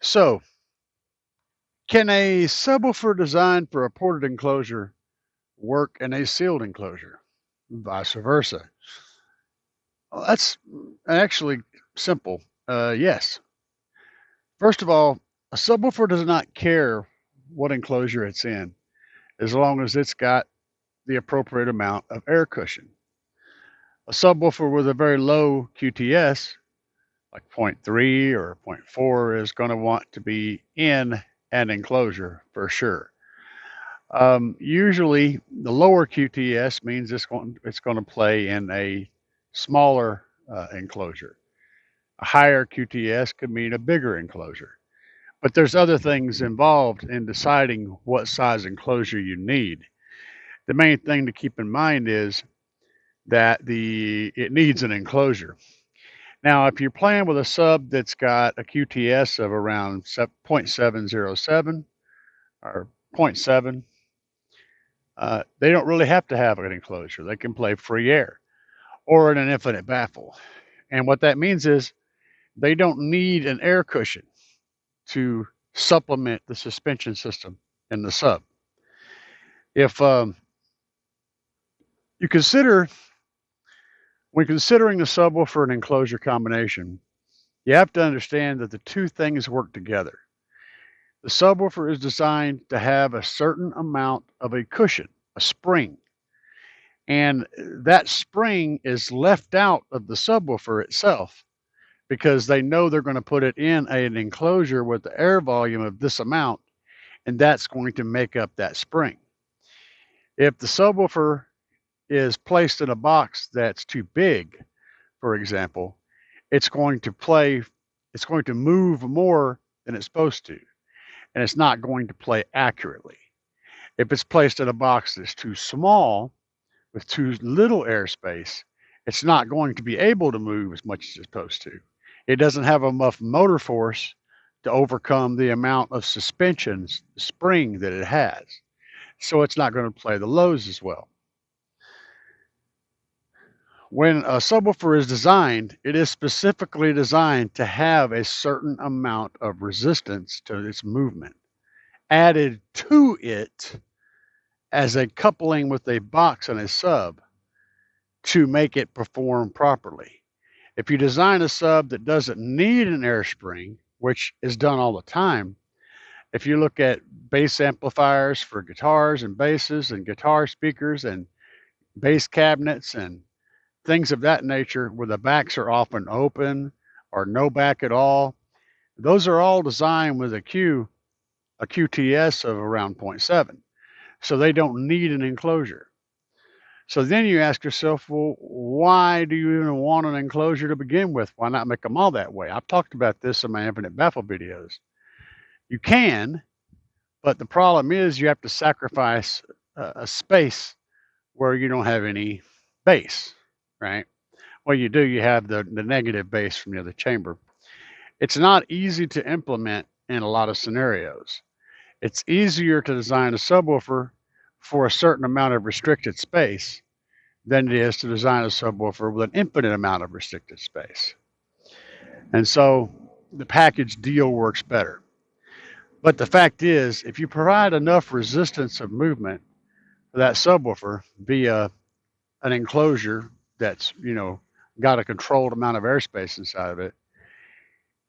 So, can a subwoofer designed for a ported enclosure work in a sealed enclosure? Vice versa. Well, that's actually simple. Yes. First of all, a subwoofer does not care what enclosure it's in as long as it's got the appropriate amount of air cushion. A subwoofer with a very low QTS, like zero point 0.3 or zero point 0.4, is going to want to be in an enclosure for sure. Usually, the lower QTS means it's going to play in a smaller enclosure. A higher QTS could mean a bigger enclosure. But there's other things involved in deciding what size enclosure you need. The main thing to keep in mind is that it needs an enclosure. Now, if you're playing with a sub that's got a QTS of around 0.707 or zero point 0.7, they don't really have to have an enclosure. They can play free air or in an infinite baffle. And what that means is they don't need an air cushion to supplement the suspension system in the sub. If you consider, when considering the subwoofer and enclosure combination, you have to understand that the two things work together. The subwoofer is designed to have a certain amount of a cushion, a spring, and that spring is left out of the subwoofer itself because they know they're going to put it in an enclosure with the air volume of this amount, and that's going to make up that spring. If the subwoofer is placed in a box that's too big, for example, it's going to move more than it's supposed to, and it's not going to play accurately. If it's placed in a box that's too small, with too little airspace, it's not going to be able to move as much as it's supposed to. It doesn't have enough motor force to overcome the amount of suspension spring that it has. So it's not going to play the lows as well. When a subwoofer is designed, it is specifically designed to have a certain amount of resistance to its movement added to it as a coupling with a box and a sub to make it perform properly. If you design a sub that doesn't need an air spring, which is done all the time, if you look at bass amplifiers for guitars and basses and guitar speakers and bass cabinets and things of that nature where the backs are often open or no back at all, those are all designed with a QTS of around 0.7. So they don't need an enclosure. So then you ask yourself, well, why do you even want an enclosure to begin with? Why not make them all that way? I've talked about this in my infinite baffle videos. You can, but the problem is you have to sacrifice a space where you don't have any bass, right? Well, you do, you have the negative bass from the other chamber. It's not easy to implement in a lot of scenarios. It's easier to design a subwoofer for a certain amount of restricted space than it is to design a subwoofer with an infinite amount of restricted space. And so the package deal works better. But the fact is, if you provide enough resistance of movement for that subwoofer via an enclosure that's, got a controlled amount of airspace inside of it,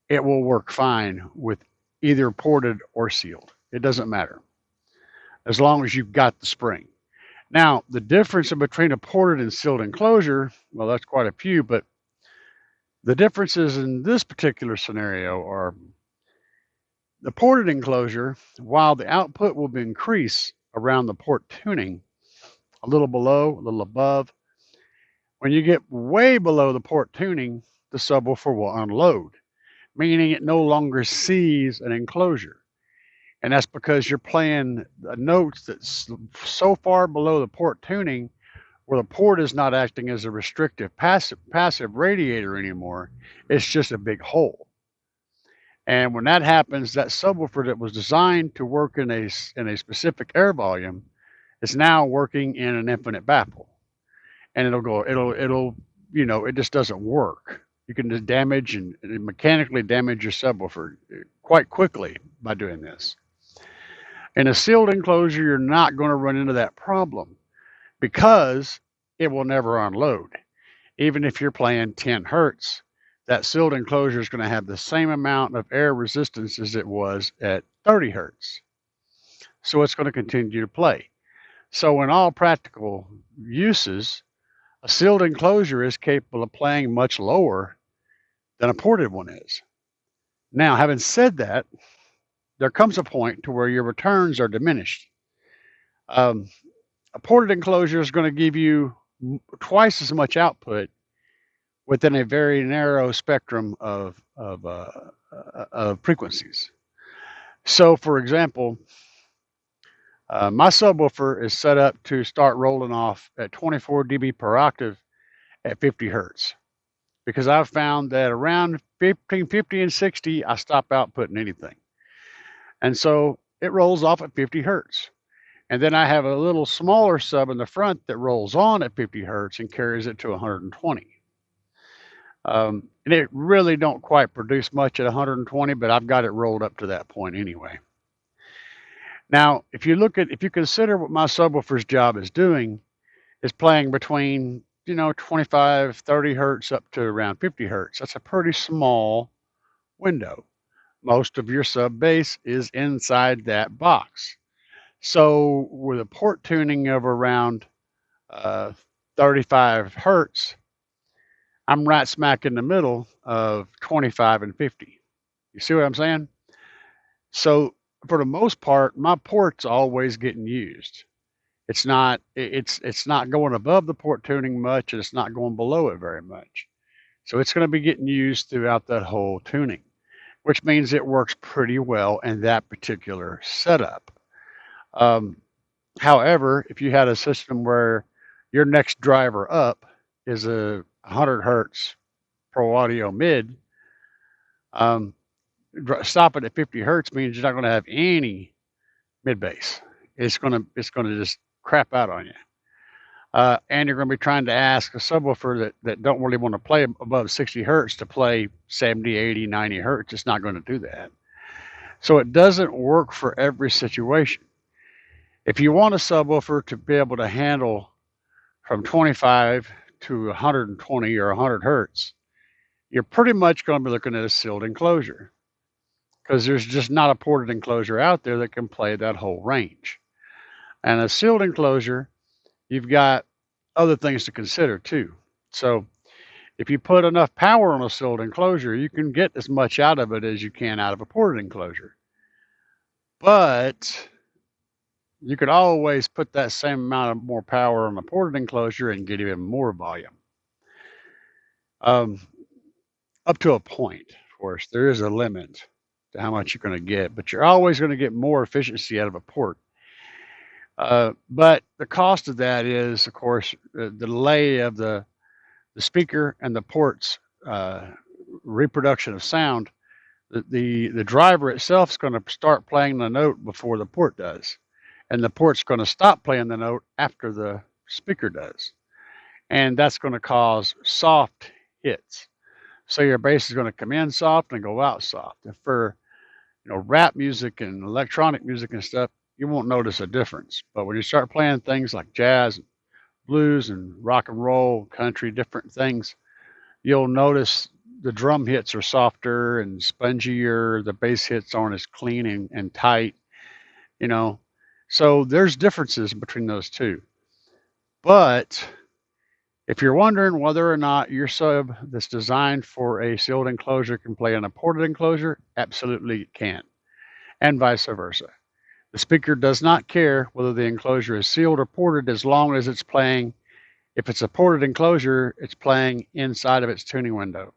it will work fine with either ported or sealed. It doesn't matter as long as you've got the spring. Now, the difference between a ported and sealed enclosure, well, that's quite a few, but the differences in this particular scenario are the ported enclosure, while the output will increase around the port tuning, a little below, a little above, when you get way below the port tuning, the subwoofer will unload, meaning it no longer sees an enclosure. And that's because you're playing notes that's so far below the port tuning where the port is not acting as a restrictive passive radiator anymore. It's just a big hole. And when that happens, that subwoofer that was designed to work in a specific air volume is now working in an infinite baffle. And it just doesn't work. You can just damage and mechanically damage your subwoofer quite quickly by doing this. In a sealed enclosure, you're not going to run into that problem because it will never unload. Even if you're playing 10 hertz, that sealed enclosure is going to have the same amount of air resistance as it was at 30 hertz. So it's going to continue to play. So in all practical uses, a sealed enclosure is capable of playing much lower than a ported one is. Now, having said that, there comes a point to where your returns are diminished. A ported enclosure is going to give you twice as much output within a very narrow spectrum of frequencies. So, for example, my subwoofer is set up to start rolling off at 24 dB per octave at 50 hertz because I've found that around between 50 and 60, I stop outputting anything. And so it rolls off at 50 hertz. And then I have a little smaller sub in the front that rolls on at 50 hertz and carries it to 120. And it really don't quite produce much at 120, but I've got it rolled up to that point anyway. Now, if you consider what my subwoofer's job is doing, is playing between 25, 30 hertz up to around 50 hertz. That's a pretty small window. Most of your sub bass is inside that box. So with a port tuning of around 35 hertz, I'm right smack in the middle of 25 and 50. You see what I'm saying? So for the most part, my port's always getting used. It's not going above the port tuning much, and it's not going below it very much. So it's going to be getting used throughout that whole tuning, which means it works pretty well in that particular setup. However, if you had a system where your next driver up is a 100 hertz pro audio mid, stopping at 50 hertz means you're not going to have any mid bass. It's going to just crap out on you. And you're going to be trying to ask a subwoofer that don't really want to play above 60 hertz to play 70, 80, 90 hertz. It's not going to do that. So it doesn't work for every situation. If you want a subwoofer to be able to handle from 25 to 120 or 100 hertz, you're pretty much going to be looking at a sealed enclosure because there's just not a ported enclosure out there that can play that whole range. And a sealed enclosure, you've got other things to consider too. So if you put enough power on a sealed enclosure, you can get as much out of it as you can out of a ported enclosure. But you could always put that same amount of more power on a ported enclosure and get even more volume. Up to a point, of course, there is a limit to how much you're going to get, but you're always going to get more efficiency out of a port. But the cost of that is, of course, the delay of the speaker and the port's reproduction of sound. The driver itself is going to start playing the note before the port does. And the port's going to stop playing the note after the speaker does. And that's going to cause soft hits. So your bass is going to come in soft and go out soft. And for rap music and electronic music and stuff, you won't notice a difference. But when you start playing things like jazz, blues, and rock and roll, country, different things, you'll notice the drum hits are softer and spongier. The bass hits aren't as clean and tight, So there's differences between those two. But if you're wondering whether or not your sub that's designed for a sealed enclosure can play in a ported enclosure, absolutely it can, and vice versa. The speaker does not care whether the enclosure is sealed or ported as long as it's playing. If it's a ported enclosure, it's playing inside of its tuning window.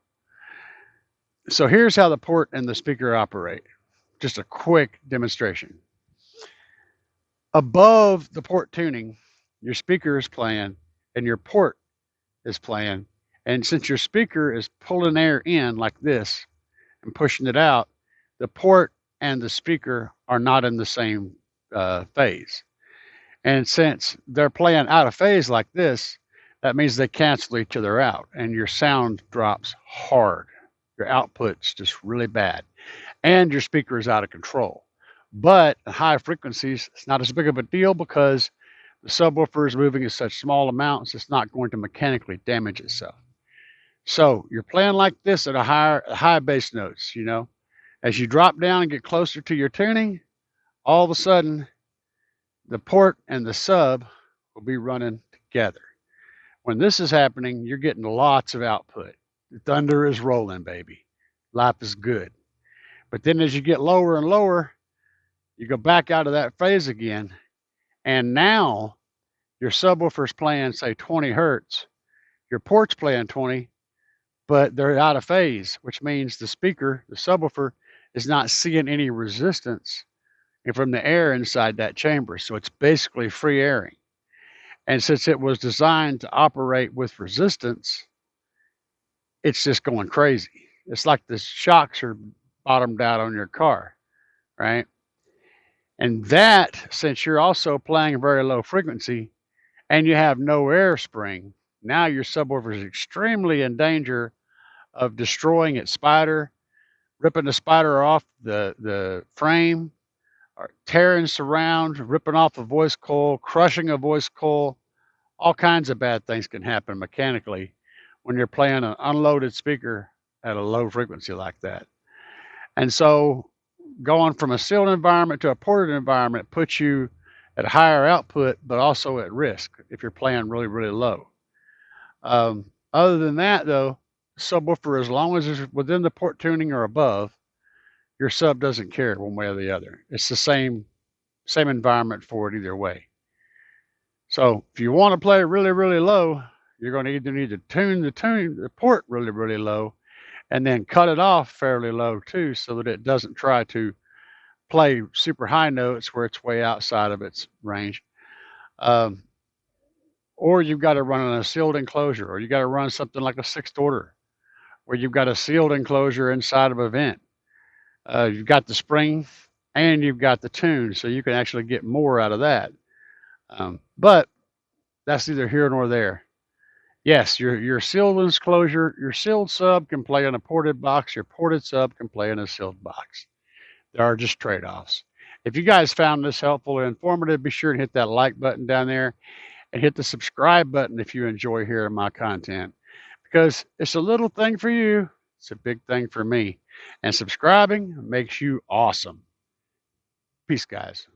So here's how the port and the speaker operate. Just a quick demonstration. Above the port tuning, your speaker is playing and your port is playing. And since your speaker is pulling air in like this and pushing it out, the port and the speaker are not in the same phase. And since they're playing out of phase like this, that means they cancel each other out and your sound drops hard. your output's just really bad, and your speaker is out of control. But at high frequencies, it's not as big of a deal because the subwoofer is moving in such small amounts, it's not going to mechanically damage itself. So you're playing like this at a high bass notes, you know. As you drop down and get closer to your tuning, all of a sudden the port and the sub will be running together. When this is happening, you're getting lots of output. The thunder is rolling, baby. Life is good. But then as you get lower and lower, you go back out of that phase again, and now your subwoofer's playing, say, 20 hertz. Your port's playing 20, but they're out of phase, which means the speaker, the subwoofer, is not seeing any resistance from the air inside that chamber. So it's basically free airing. And since it was designed to operate with resistance, it's just going crazy. It's like the shocks are bottomed out on your car, right? And that, since you're also playing a very low frequency and you have no air spring, now your subwoofer is extremely in danger of destroying its spider, ripping the spider off the frame, or tearing surround, ripping off a voice coil, crushing a voice coil. All kinds of bad things can happen mechanically when you're playing an unloaded speaker at a low frequency like that. And so going from a sealed environment to a ported environment puts you at higher output, but also at risk if you're playing really, really low. Other than that, though, subwoofer, as long as it's within the port tuning or above, your sub doesn't care one way or the other. It's the same environment for it either way. So if you want to play really, really low, you're going to either need to tune the port really, really low, and then cut it off fairly low too, so that it doesn't try to play super high notes where it's way outside of its range. Or you've got to run on a sealed enclosure, or you got to run something like a sixth order, where you've got a sealed enclosure inside of a vent. You've got the spring and you've got the tune, so you can actually get more out of that. But that's neither here nor there. Yes, your sealed enclosure, your sealed sub can play in a ported box. Your ported sub can play in a sealed box. There are just trade-offs. If you guys found this helpful and informative, be sure to hit that like button down there and hit the subscribe button if you enjoy hearing my content, because it's a little thing for you. It's a big thing for me. And subscribing makes you awesome. Peace, guys.